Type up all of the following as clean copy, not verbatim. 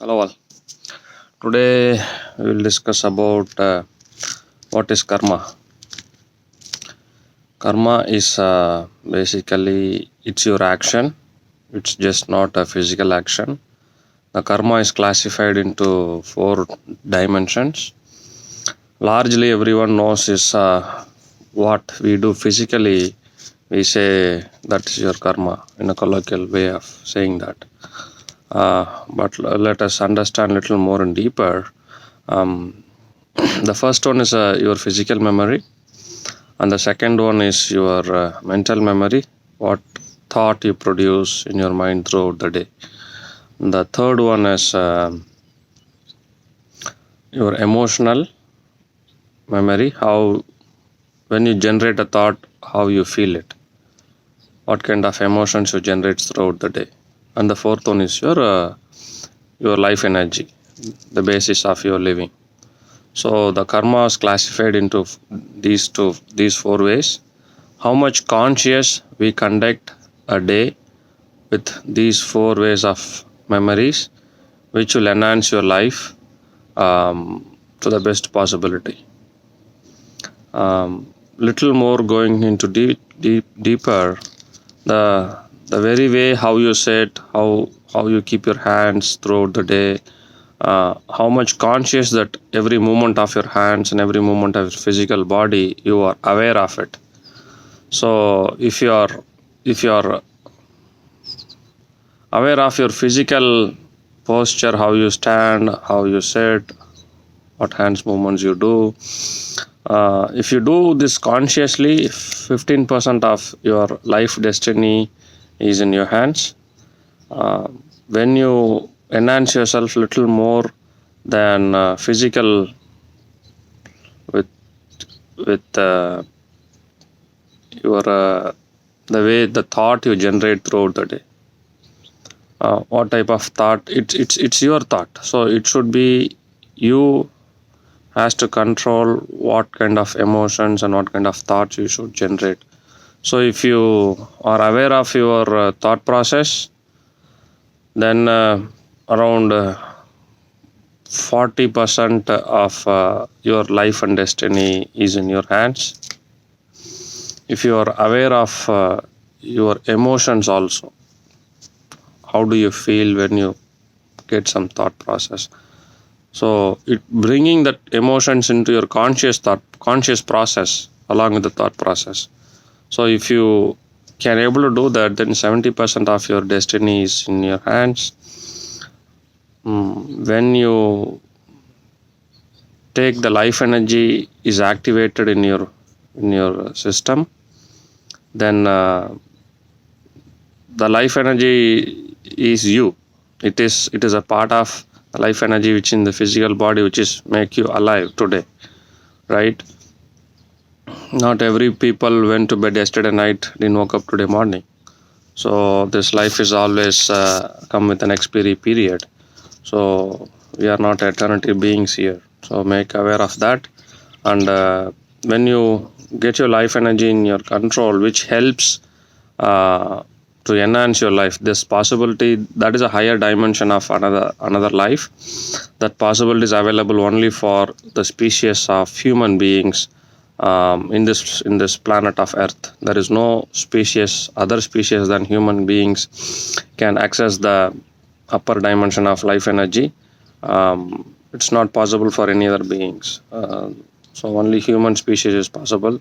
Hello all. Today we will discuss about what is karma. Karma is basically it's your action. It's just not a physical action. The karma is classified into four dimensions. Largely everyone knows is what we do physically. We say that is your karma in a colloquial way of saying that. But let us understand a little more and deeper. The first one is your physical memory, and the second one is your mental memory, what thought you produce in your mind throughout the day. And the third one is your emotional memory, how when you generate a thought, how you feel it, what kind of emotions you generate throughout the day. And the fourth one is your life energy, the basis of your living. So the karma is classified into these four ways. How much conscious we conduct a day with these four ways of memories, which will enhance your life to the best possibility. Little more going into deeper, the very way how you sit, how you keep your hands throughout the day, how much conscious that every movement of your hands and every movement of your physical body you are aware of it. So if you are aware of your physical posture, how you stand, how you sit, what hands movements you do, if you do this consciously, 15% of your life destiny is in your hands. When you enhance yourself little more than physical with your the way the thought you generate throughout the day, what type of thought, it's your thought, so it should be you has to control what kind of emotions and what kind of thoughts you should generate. So if you are aware of your thought process, then around 40% of your life and destiny is in your hands. If you are aware of your emotions also, how do you feel when you get some thought process? So bringing that emotions into your conscious process along with the thought process. So if you can able to do that, then 70% of your destiny is in your hands. When you take the life energy is activated in your system, then the life energy is you. It is a part of the life energy which in the physical body, which is make you alive today, right? Not every people went to bed yesterday night, didn't woke up today morning. So this life is always come with an expiry period. So we are not eternity beings here. So make aware of that. And when you get your life energy in your control, which helps to enhance your life, this possibility, that is a higher dimension of another life. That possibility is available only for the species of human beings in this planet of Earth. There is no other species than human beings can access the upper dimension of life energy. It's not possible for any other beings. So only human species is possible.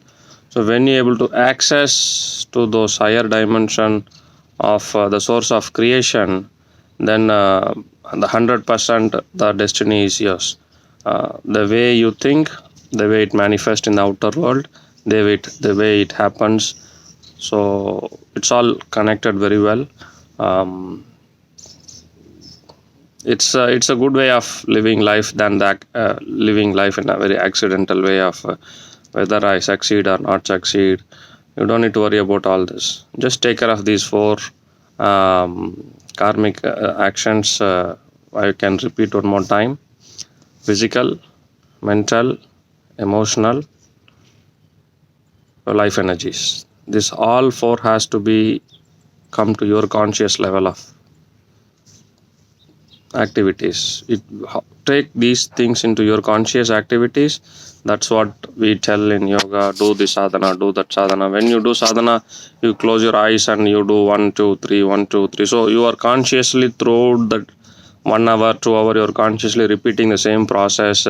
So when you're able to access to those higher dimension of the source of creation, then the 100% the destiny is yours. The way you think, the way it manifests in the outer world, the way it happens. So it's all connected very well. It's a good way of living life than that living life in a very accidental way of whether I succeed or not succeed. You don't need to worry about all this. Just take care of these four karmic actions. I can repeat one more time: physical, mental, emotional, life energies. This all four has to be come to your conscious level of activities. Take these things into your conscious activities. That's what we tell in yoga. Do this sadhana, do that sadhana. When you do sadhana, you close your eyes and you do 1 2 3 1 2 3. So you are consciously throughout that 1 hour 2 hour, you're consciously repeating the same process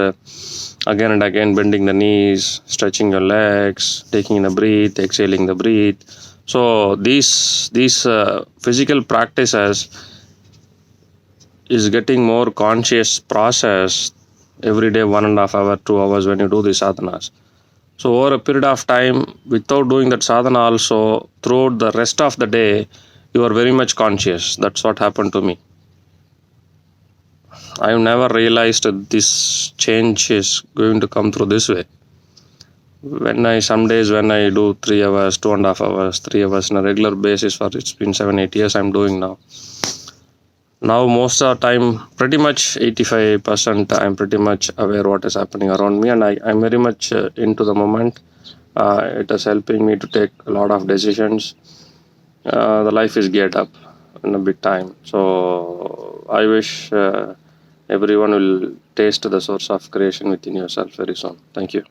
again and again, bending the knees, stretching your legs, taking in the breath, exhaling the breath. So these physical practices is getting more conscious process every day, 1.5 hour 2 hours when you do the sadhanas. So over a period of time, without doing that sadhana also, throughout the rest of the day, you are very much conscious. That's what happened to me. I've never realized that this change is going to come through this way. Some days when I do 3 hours, 2.5 hours, 3 hours on a regular basis for it's been 7-8 years I'm doing now. Now most of the time, pretty much 85%, I'm pretty much aware what is happening around me, and I'm very much into the moment. It is helping me to take a lot of decisions. The life is geared up in a big time. So I wish everyone will taste the source of creation within yourself very soon. Thank you.